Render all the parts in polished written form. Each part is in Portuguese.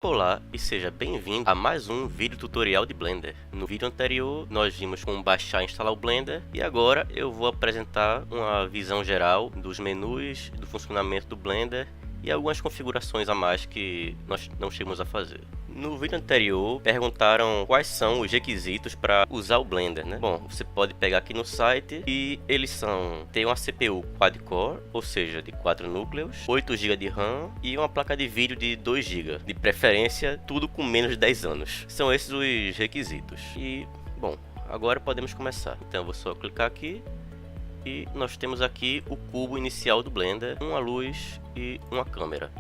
Olá e seja bem-vindo a mais um vídeo tutorial de Blender. No vídeo anterior nós vimos como baixar e instalar o Blender e agora eu vou apresentar uma visão geral dos menus, do funcionamento do Blender e algumas configurações a mais que nós não chegamos a fazer. No vídeo anterior perguntaram quais são os requisitos para usar o Blender, né? Bom, você pode pegar aqui no site e eles são: ter uma CPU quad-core, ou seja, de 4 núcleos, 8 GB de RAM e uma placa de vídeo de 2 GB, de preferência tudo com menos de 10 anos. São esses os requisitos. E, bom, agora podemos começar. Então eu vou só clicar aqui e nós temos aqui o cubo inicial do Blender, uma luz e uma câmera.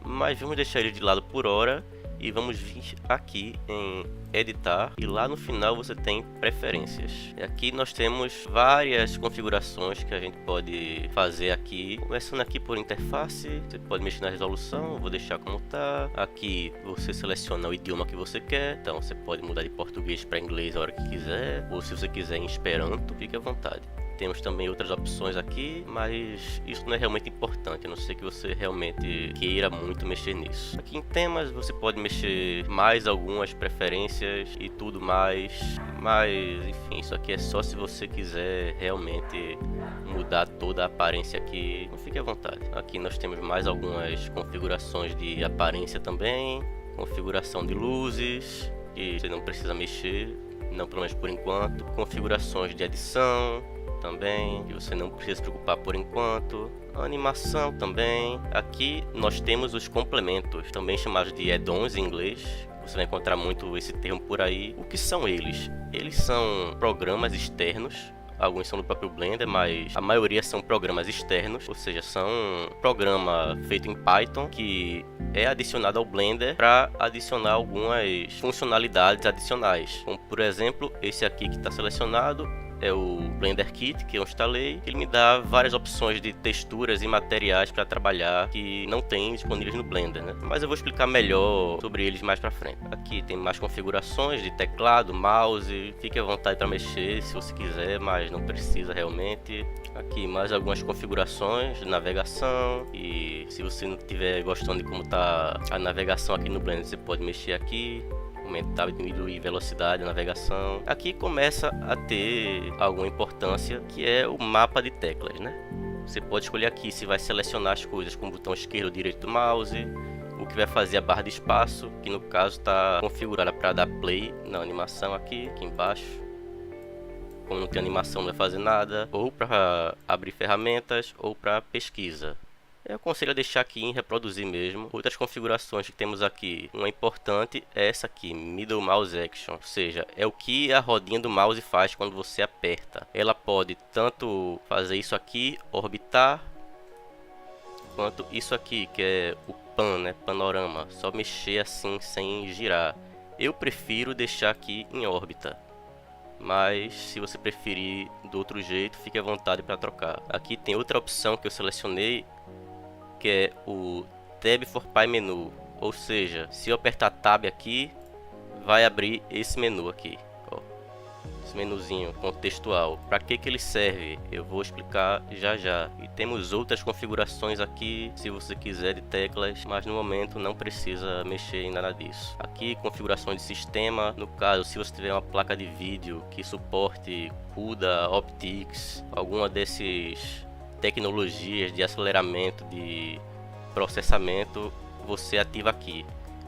Mas vamos deixar ele de lado por hora e vamos vir aqui em editar e lá no final você tem preferências. E aqui nós temos várias configurações que a gente pode fazer aqui. Começando aqui por interface, você pode mexer na resolução, vou deixar como tá. Aqui você seleciona o idioma que você quer, então você pode mudar de português para inglês a hora que quiser, ou se você quiser em Esperanto, fique à vontade. Temos também outras opções aqui, mas isso não é realmente importante, a não ser que você realmente queira muito mexer nisso. Aqui em temas você pode mexer mais algumas preferências e tudo mais, mas enfim, isso aqui é só se você quiser realmente mudar toda a aparência aqui, então fique à vontade. Aqui nós temos mais algumas configurações de aparência também, configuração de luzes, que você não precisa mexer, não pelo menos por enquanto, configurações de edição também, que você não precisa se preocupar por enquanto. A animação também. Aqui nós temos os complementos, também chamados de add-ons em inglês. Você vai encontrar muito esse termo por aí. O que são eles? Eles são programas externos. Alguns são do próprio Blender, mas a maioria são programas externos, ou seja, são um programa feito em Python que é adicionado ao Blender para adicionar algumas funcionalidades adicionais, como por exemplo esse aqui que está selecionado. É o Blender Kit que eu instalei. Ele me dá várias opções de texturas e materiais para trabalhar que não tem disponíveis no Blender, né? Mas eu vou explicar melhor sobre eles mais para frente. Aqui tem mais configurações de teclado, mouse. Fique à vontade para mexer se você quiser, mas não precisa realmente. Aqui mais algumas configurações de navegação. E se você não estiver gostando de como está a navegação aqui no Blender, você pode mexer aqui, aumentar e diminuir velocidade da navegação. Aqui começa a ter alguma importância, que é o mapa de teclas, né? Você pode escolher aqui se vai selecionar as coisas com o botão esquerdo ou direito do mouse, o que vai fazer a barra de espaço, que no caso está configurada para dar play na animação aqui embaixo. Como não tem animação, não vai fazer nada, ou para abrir ferramentas ou para pesquisa. Eu aconselho a deixar aqui em reproduzir mesmo. Outras configurações que temos aqui, uma importante é essa aqui, Middle Mouse Action, ou seja, é o que a rodinha do mouse faz quando você aperta. Ela pode tanto fazer isso aqui, orbitar, quanto isso aqui, que é o pan, né, panorama, só mexer assim sem girar. Eu prefiro deixar aqui em órbita, mas se você preferir do outro jeito, fique à vontade para trocar. Aqui tem outra opção que eu selecionei, que é o Tab for Pie Menu, ou seja, se eu apertar Tab aqui, vai abrir esse menu aqui, ó, esse menuzinho contextual. Para que ele serve? Eu vou explicar já já. E temos outras configurações aqui, se você quiser, de teclas, mas no momento não precisa mexer em nada disso. Aqui, configurações de sistema, no caso, se você tiver uma placa de vídeo que suporte CUDA, OptiX, alguma desses tecnologias de aceleramento de processamento, você ativa aqui.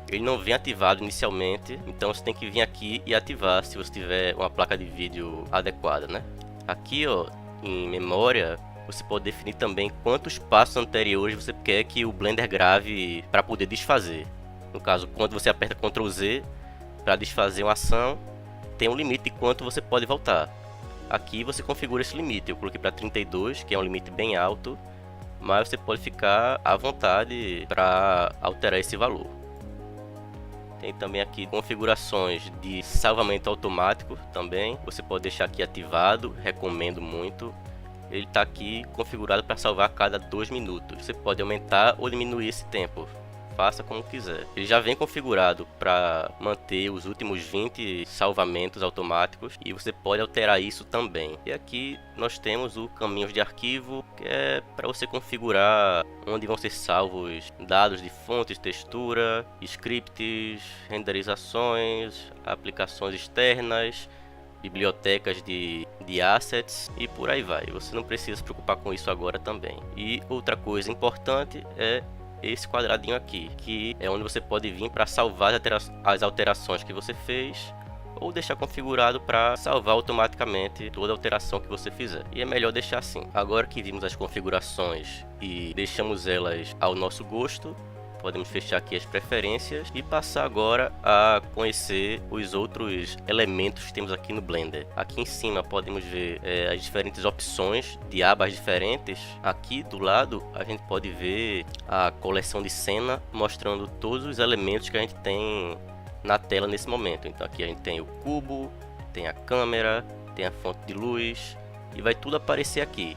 Ele não vem ativado inicialmente, então você tem que vir aqui e ativar se você tiver uma placa de vídeo adequada, né? Aqui, ó, em memória, você pode definir também quantos passos anteriores você quer que o Blender grave para poder desfazer. No caso, quando você aperta Ctrl Z para desfazer uma ação, tem um limite de quanto você pode voltar. Aqui você configura esse limite, eu coloquei para 32, que é um limite bem alto, mas você pode ficar à vontade para alterar esse valor. Tem também aqui configurações de salvamento automático também, você pode deixar aqui ativado, recomendo muito. Ele está aqui configurado para salvar a cada 2 minutos, você pode aumentar ou diminuir esse tempo, faça como quiser. Ele já vem configurado para manter os últimos 20 salvamentos automáticos e você pode alterar isso também. E aqui nós temos o caminhos de arquivo, que é para você configurar onde vão ser salvos dados de fontes, textura, scripts, renderizações, aplicações externas, bibliotecas de assets e por aí vai. Você não precisa se preocupar com isso agora também. E outra coisa importante é esse quadradinho aqui, que é onde você pode vir para salvar as alterações que você fez, ou deixar configurado para salvar automaticamente toda alteração que você fizer. E é melhor deixar assim. Agora que vimos as configurações e deixamos elas ao nosso gosto, podemos fechar aqui as preferências e passar agora a conhecer os outros elementos que temos aqui no Blender. Aqui em cima podemos ver as diferentes opções de abas diferentes. Aqui do lado a gente pode ver a coleção de cena, mostrando todos os elementos que a gente tem na tela nesse momento. Então aqui a gente tem o cubo, tem a câmera, tem a fonte de luz e vai tudo aparecer aqui.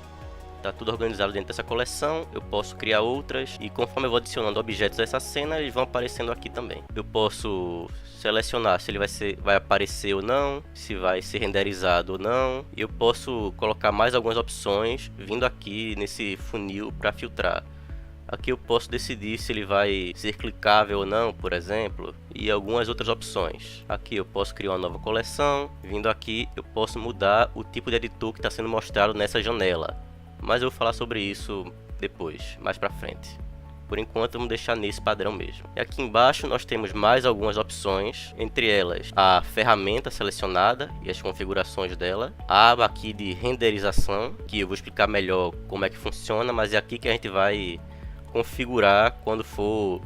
Tá tudo organizado dentro dessa coleção. Eu posso criar outras e conforme eu vou adicionando objetos a essa cena, eles vão aparecendo aqui também. Eu posso selecionar se ele vai aparecer ou não, se vai ser renderizado ou não. E eu posso colocar mais algumas opções vindo aqui nesse funil para filtrar. Aqui eu posso decidir se ele vai ser clicável ou não, por exemplo, e algumas outras opções. Aqui eu posso criar uma nova coleção. Vindo aqui eu posso mudar o tipo de editor que está sendo mostrado nessa janela. Mas eu vou falar sobre isso depois, mais pra frente. Por enquanto vamos deixar nesse padrão mesmo. E aqui embaixo nós temos mais algumas opções, entre elas a ferramenta selecionada e as configurações dela, a aba aqui de renderização, que eu vou explicar melhor como é que funciona, mas é aqui que a gente vai configurar quando for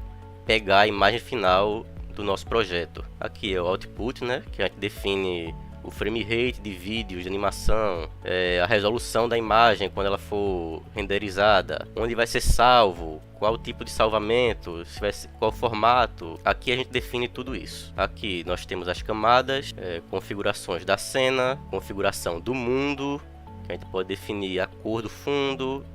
pegar a imagem final do nosso projeto. Aqui é o output, né, que a gente define o frame rate de vídeos, de animação, a resolução da imagem quando ela for renderizada, onde vai ser salvo, qual o tipo de salvamento, se vai ser, qual formato. Aqui a gente define tudo isso. Aqui nós temos as camadas, configurações da cena, configuração do mundo, que a gente pode definir a cor do fundo,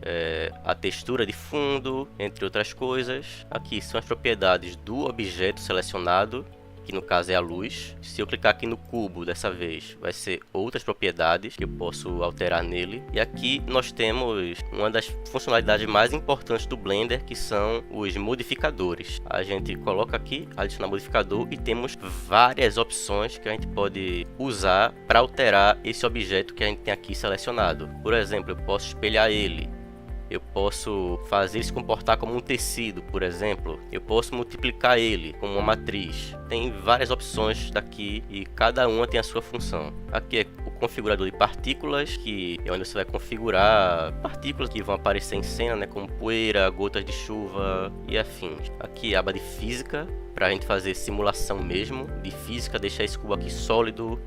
a textura de fundo, entre outras coisas. Aqui são as propriedades do objeto selecionado, que no caso é a luz. Se eu clicar aqui no cubo dessa vez, vai ser outras propriedades que eu posso alterar nele. E aqui nós temos uma das funcionalidades mais importantes do Blender, que são os modificadores. A gente coloca aqui, adicionar modificador, e temos várias opções que a gente pode usar para alterar esse objeto que a gente tem aqui selecionado. Por exemplo, eu posso espelhar ele. Eu posso fazer ele se comportar como um tecido, por exemplo. Eu posso multiplicar ele como uma matriz. Tem várias opções daqui e cada uma tem a sua função. Aqui é o configurador de partículas, que é onde você vai configurar partículas que vão aparecer em cena, né, como poeira, gotas de chuva e afins. Aqui a aba de física, para a gente fazer simulação mesmo de física, deixar esse cubo aqui sólido,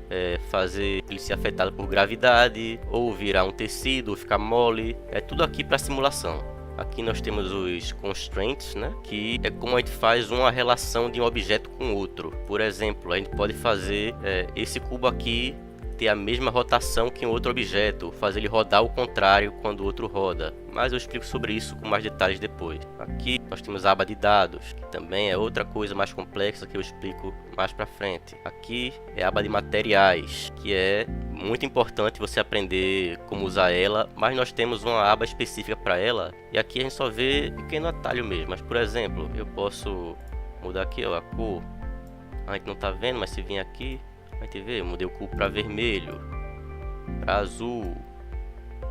fazer ele ser afetado por gravidade, ou virar um tecido, ou ficar mole. É tudo aqui para simulação. Aqui nós temos os constraints, né, que é como a gente faz uma relação de um objeto com outro. Por exemplo, a gente pode fazer esse cubo aqui ter a mesma rotação que um outro objeto, fazer ele rodar ao contrário quando o outro roda. Mas eu explico sobre isso com mais detalhes depois. Aqui nós temos a aba de dados, que também é outra coisa mais complexa que eu explico mais pra frente. Aqui é a aba de materiais, que é muito importante você aprender como usar ela, mas nós temos uma aba específica para ela, e aqui a gente só vê pequeno atalho mesmo. Mas por exemplo, eu posso mudar aqui, ó, a cor. A gente não tá vendo, mas se vir aqui a gente vê, eu mudei o cubo para vermelho, para azul.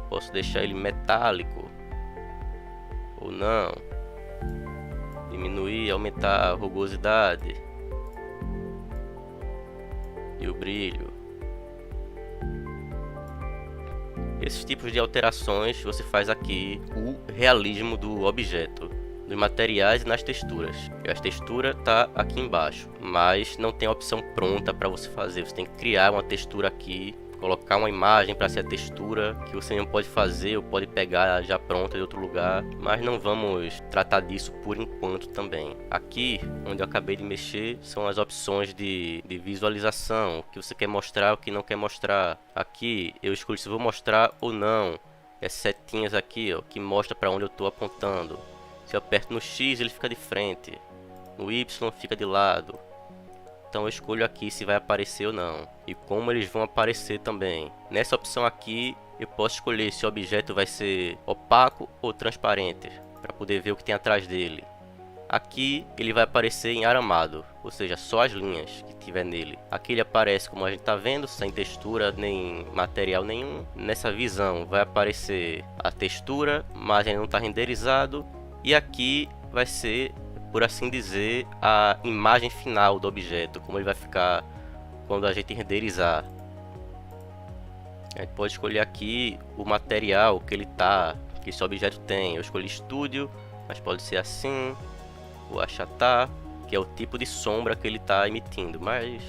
Posso deixar ele metálico ou não, diminuir, aumentar a rugosidade e o brilho. Esses tipos de alterações você faz aqui o realismo do objeto, nos materiais e nas texturas. E a textura está aqui embaixo, mas não tem a opção pronta para você fazer. Você tem que criar uma textura aqui, colocar uma imagem para ser a textura, que você não pode fazer ou pode pegar já pronta de outro lugar, mas não vamos tratar disso por enquanto também. Aqui, onde eu acabei de mexer, são as opções de visualização, o que você quer mostrar, o que não quer mostrar. Aqui eu escolho se vou mostrar ou não. As setinhas aqui, ó, que mostra para onde eu estou apontando. Se eu aperto no X, ele fica de frente. no Y fica de lado. Então eu escolho aqui se vai aparecer ou não e como eles vão aparecer também. Nessa opção aqui eu posso escolher se o objeto vai ser opaco ou transparente, para poder ver o que tem atrás dele. Aqui ele vai aparecer em aramado, ou seja, só as linhas que tiver nele. Aqui ele aparece como a gente está vendo, sem textura nem material nenhum. Nessa visão vai aparecer a textura, mas ainda não está renderizado. E aqui vai ser, por assim dizer, a imagem final do objeto, como ele vai ficar quando a gente renderizar. A gente pode escolher aqui o material que que esse objeto tem. Eu escolhi Studio, mas pode ser assim, ou achatar, que é o tipo de sombra que ele está emitindo, mas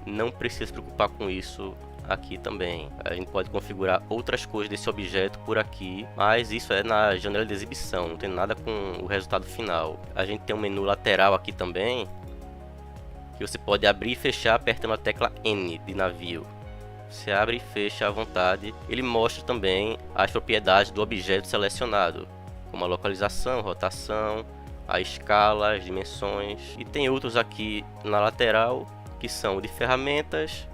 não precisa se preocupar com isso aqui também. A gente pode configurar outras coisas desse objeto por aqui, mas isso é na janela de exibição, não tem nada com o resultado final. A gente tem um menu lateral aqui também, que você pode abrir e fechar apertando a tecla N de navio. Você abre e fecha à vontade. Ele mostra também as propriedades do objeto selecionado, como a localização, rotação, a escala, as dimensões. E tem outros aqui na lateral, que são o de ferramentas,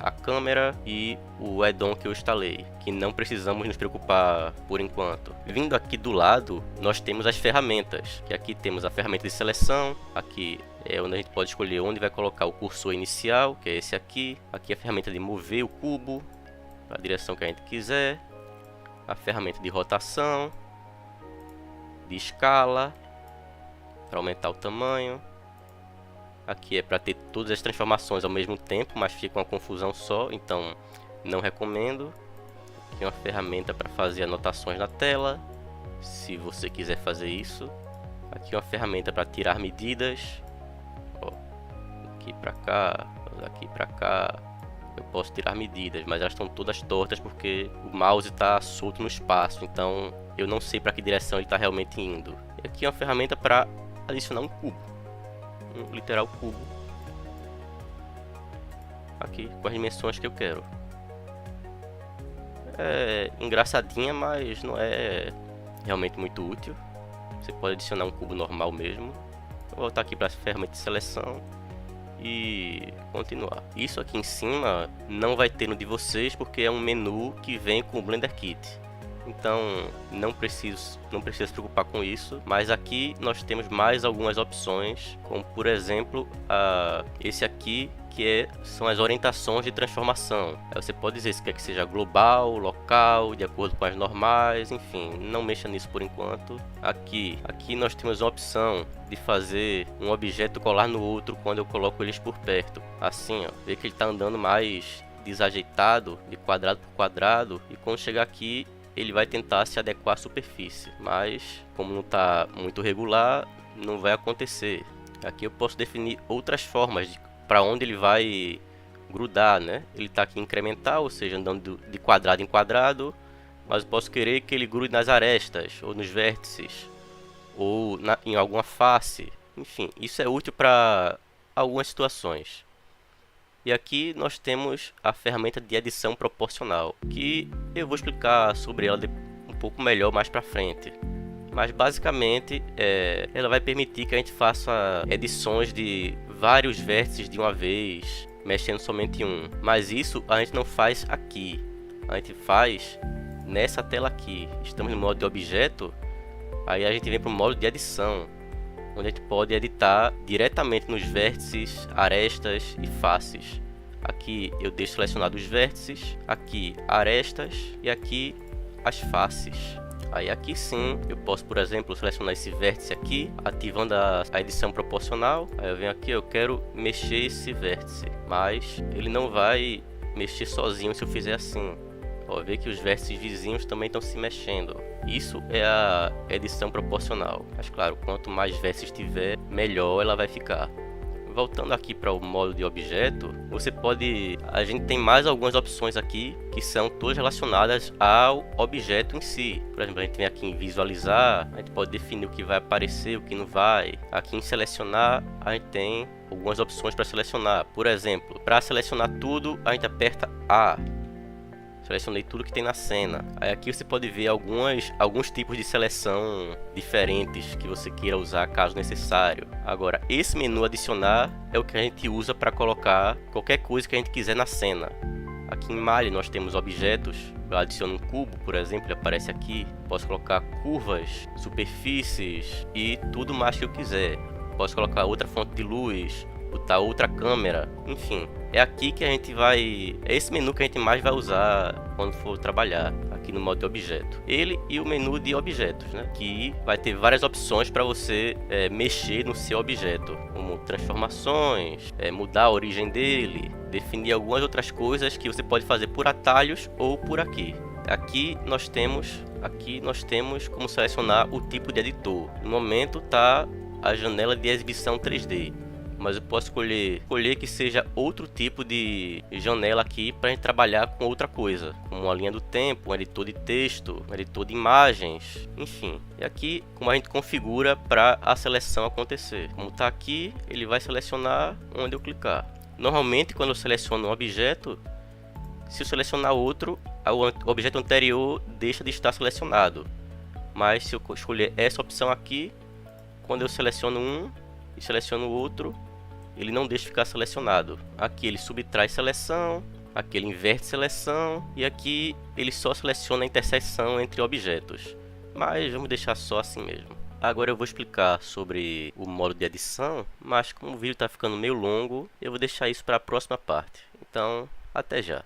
a câmera e o add-on que eu instalei, que não precisamos nos preocupar por enquanto. Vindo aqui do lado, nós temos as ferramentas, que aqui temos a ferramenta de seleção, aqui é onde a gente pode escolher onde vai colocar o cursor inicial, que é esse aqui. Aqui a ferramenta de mover o cubo para a direção que a gente quiser, a ferramenta de rotação, de escala, para aumentar o tamanho. Aqui é para ter todas as transformações ao mesmo tempo, mas fica uma confusão só, então não recomendo. Aqui é uma ferramenta para fazer anotações na tela, se você quiser fazer isso. Aqui é uma ferramenta para tirar medidas. Ó, aqui para cá, daqui para cá. Eu posso tirar medidas, mas elas estão todas tortas porque o mouse está solto no espaço, então eu não sei para que direção ele está realmente indo. E aqui é uma ferramenta para adicionar um cubo, um literal cubo, aqui com as dimensões que eu quero. É engraçadinha, mas não é realmente muito útil. Você pode adicionar um cubo normal mesmo. Vou voltar aqui para a ferramenta de seleção e continuar. Isso aqui em cima não vai ter no de vocês, porque é um menu que vem com o Blender Kit. Então não precisa se preocupar com isso, mas aqui nós temos mais algumas opções, como por exemplo esse aqui, que são as orientações de transformação. Aí você pode dizer se quer que seja global, local, de acordo com as normais, enfim, não mexa nisso por enquanto. Aqui nós temos a opção de fazer um objeto colar no outro quando eu coloco eles por perto. Assim, ó, vê que ele está andando mais desajeitado, de quadrado por quadrado, e quando chegar aqui ele vai tentar se adequar à superfície, mas como não está muito regular, não vai acontecer. Aqui eu posso definir outras formas para onde ele vai grudar, né? Ele está aqui incremental, ou seja, andando de quadrado em quadrado, mas eu posso querer que ele grude nas arestas, ou nos vértices, ou em alguma face. Enfim, isso é útil para algumas situações. E aqui nós temos a ferramenta de edição proporcional, que eu vou explicar sobre ela um pouco melhor mais para frente. Mas basicamente ela vai permitir que a gente faça edições de vários vértices de uma vez, mexendo somente em um. Mas isso a gente não faz aqui, a gente faz nessa tela aqui. Estamos no modo de objeto, aí a gente vem para o modo de edição, onde a gente pode editar diretamente nos vértices, arestas e faces. Aqui eu deixo selecionado os vértices, aqui arestas e aqui as faces. Aí aqui sim eu posso, por exemplo, selecionar esse vértice aqui, ativando a edição proporcional. Aí eu venho aqui, eu quero mexer esse vértice, mas ele não vai mexer sozinho se eu fizer assim. Ó, vê que os vértices vizinhos também estão se mexendo. Isso é a edição proporcional. Mas claro, quanto mais vértices tiver, melhor ela vai ficar. Voltando aqui para o modo de objeto, a gente tem mais algumas opções aqui que são todas relacionadas ao objeto em si. Por exemplo, a gente vem aqui em visualizar, a gente pode definir o que vai aparecer, o que não vai. Aqui em selecionar, a gente tem algumas opções para selecionar. Por exemplo, para selecionar tudo, a gente aperta A. Selecionei tudo que tem na cena. Aí aqui você pode ver alguns tipos de seleção diferentes que você queira usar caso necessário. Agora, esse menu adicionar é o que a gente usa para colocar qualquer coisa que a gente quiser na cena. Aqui em malha nós temos objetos. Eu adiciono um cubo, por exemplo, ele aparece aqui. Posso colocar curvas, superfícies e tudo mais que eu quiser. Posso colocar outra fonte de luz, botar outra câmera, enfim. É aqui que a gente vai... É esse menu que a gente mais vai usar quando for trabalhar aqui no modo de objeto. Ele e o menu de objetos, né? Que vai ter várias opções para você mexer no seu objeto, como transformações, mudar a origem dele, definir algumas outras coisas que você pode fazer por atalhos ou por aqui. Aqui nós temos como selecionar o tipo de editor. No momento está a janela de exibição 3D. Mas eu posso escolher que seja outro tipo de janela aqui para a gente trabalhar com outra coisa, como uma linha do tempo, um editor de texto, um editor de imagens, enfim. E aqui como a gente configura para a seleção acontecer. Como está aqui, ele vai selecionar onde eu clicar. Normalmente quando eu seleciono um objeto, se eu selecionar outro, o objeto anterior deixa de estar selecionado. Mas se eu escolher essa opção aqui, quando eu seleciono um e seleciono o outro, ele não deixa ficar selecionado. Aqui ele subtrai seleção, aqui ele inverte seleção e aqui ele só seleciona a interseção entre objetos. Mas vamos deixar só assim mesmo. Agora eu vou explicar sobre o modo de edição, mas como o vídeo está ficando meio longo, eu vou deixar isso para a próxima parte. Então, até já.